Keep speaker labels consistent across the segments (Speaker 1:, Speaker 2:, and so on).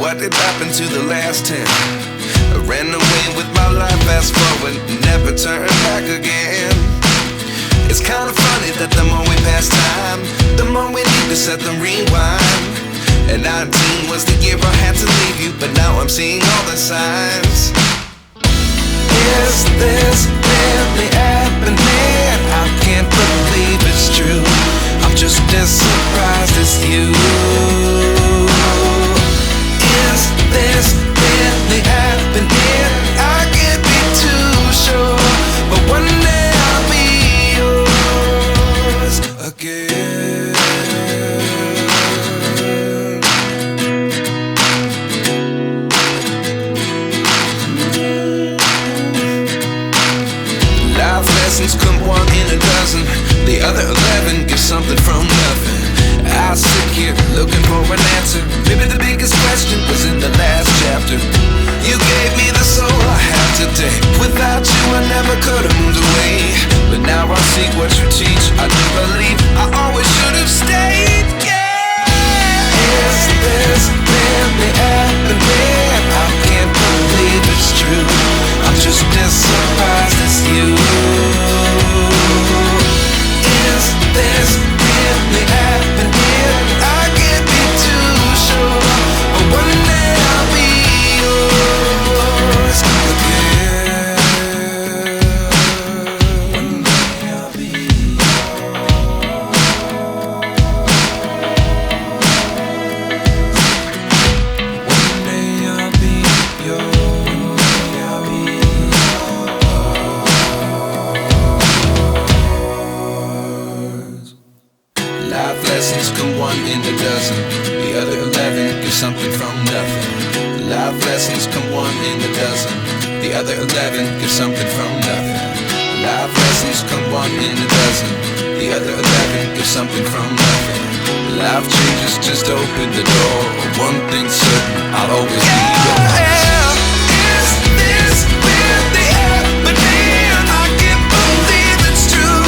Speaker 1: What did happen to the last 10? I ran away with my life, fast forward, never turn back again. It's kind of funny that the more we pass time, the more we need to set them rewind. And 19 was the year I had to leave you, but now I'm seeing all the signs. Is this really happening? I can't believe it's true. I'm just as surprised as you. Is this really happening? I can't be too sure, but one day I'll be yours again. Life lessons come one in a dozen. The other 11 get something from nothing. I sit here looking for an answer. Maybe the biggest question was in the last chapter. You gave me the soul I have today. Without you I never could have moved away. But now I see what you teach. I do believe I always should have stayed. Yeah. Is this really happening? I can't believe it's true. I'm just as surprised as you. Is this really happening? I can't be too sure, but one day I'll be yours again. One day I'll be yours. One day I'll be yours. One day I'll be yours. Life lessons come one in a dozen. The other 11 give something from nothing. Life lessons come one in a dozen. The other 11 give something from nothing. Life lessons come one in a dozen. The other 11 give something from nothing. Life changes, just open the door. One thing's certain, I'll always be yours. Is this really happening? I can't believe it's true.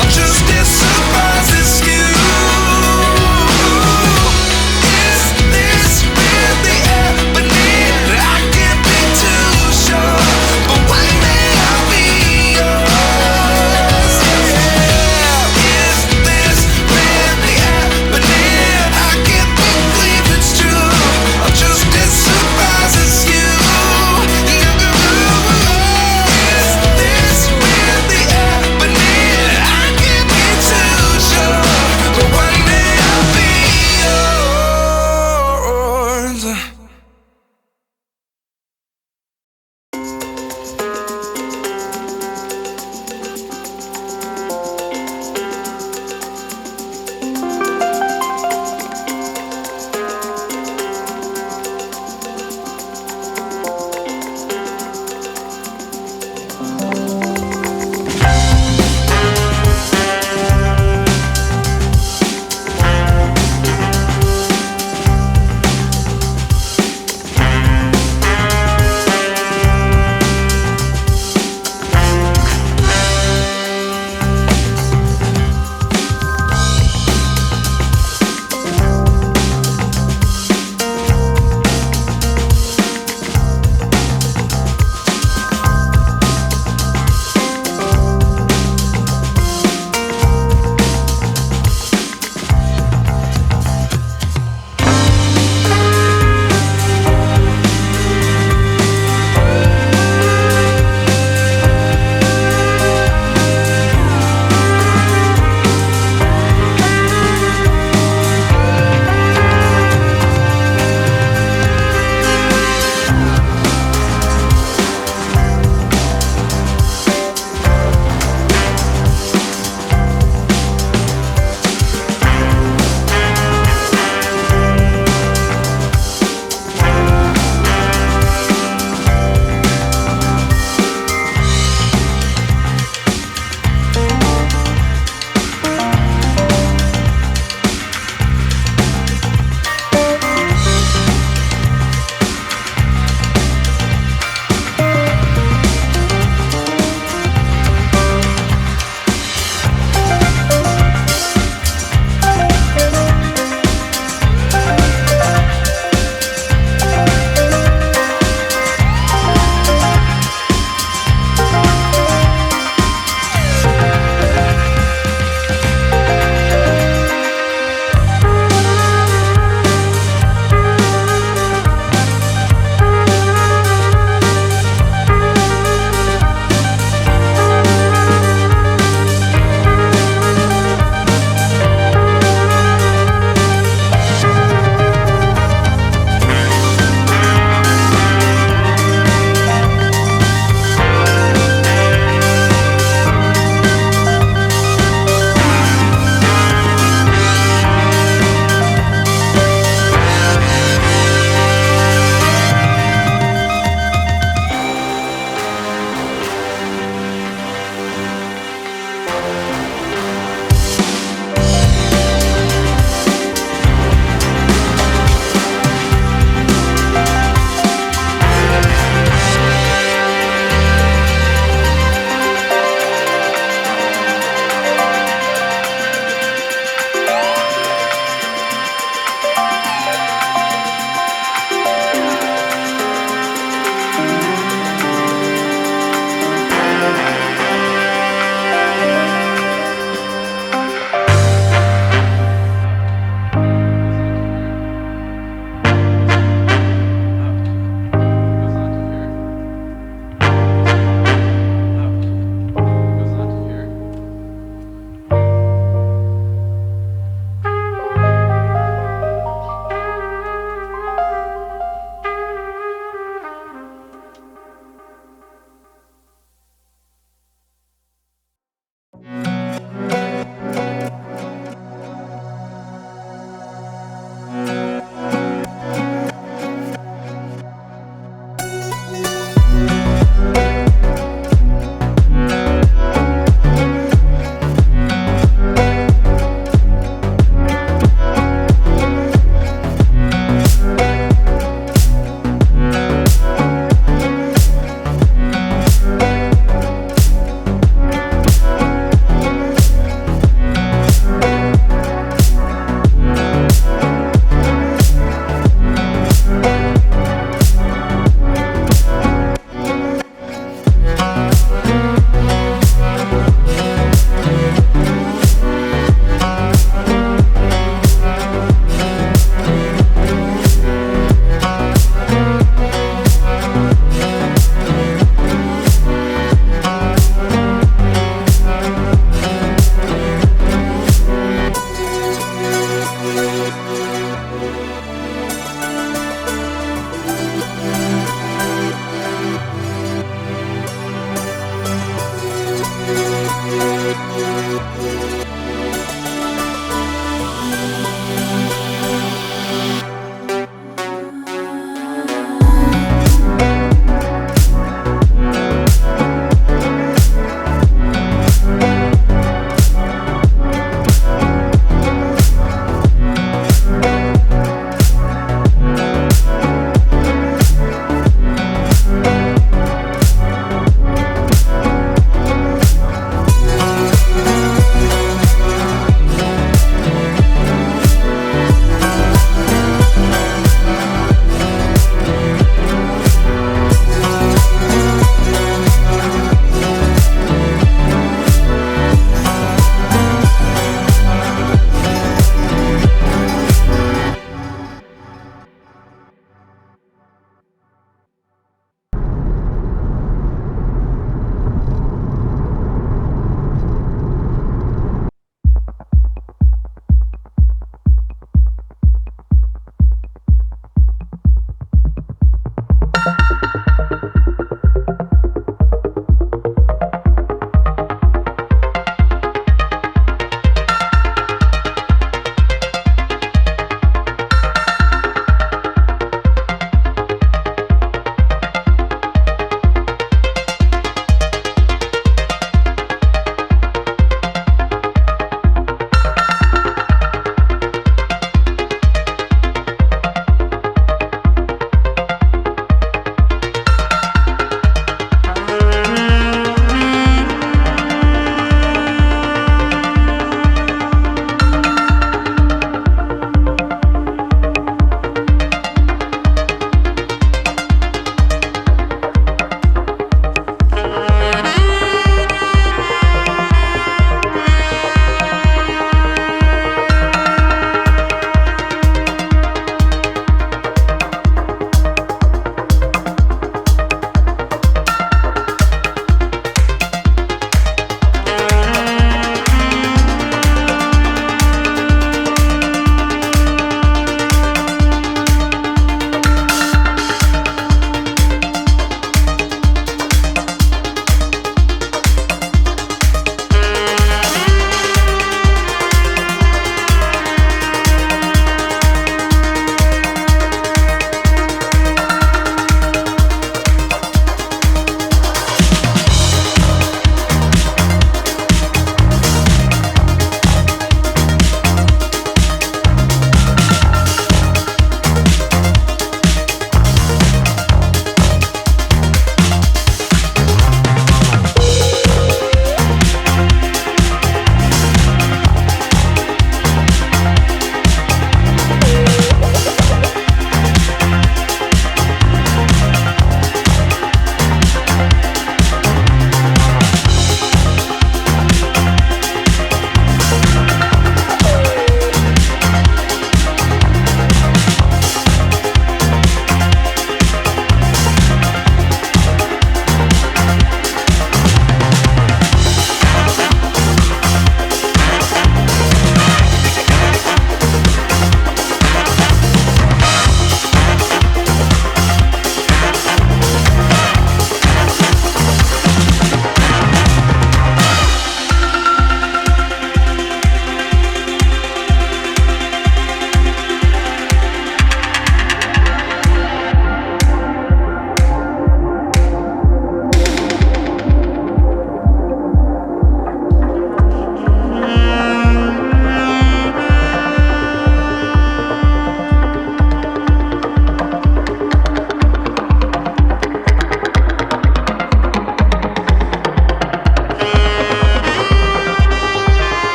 Speaker 1: I'm just as surprised as you. Surprise.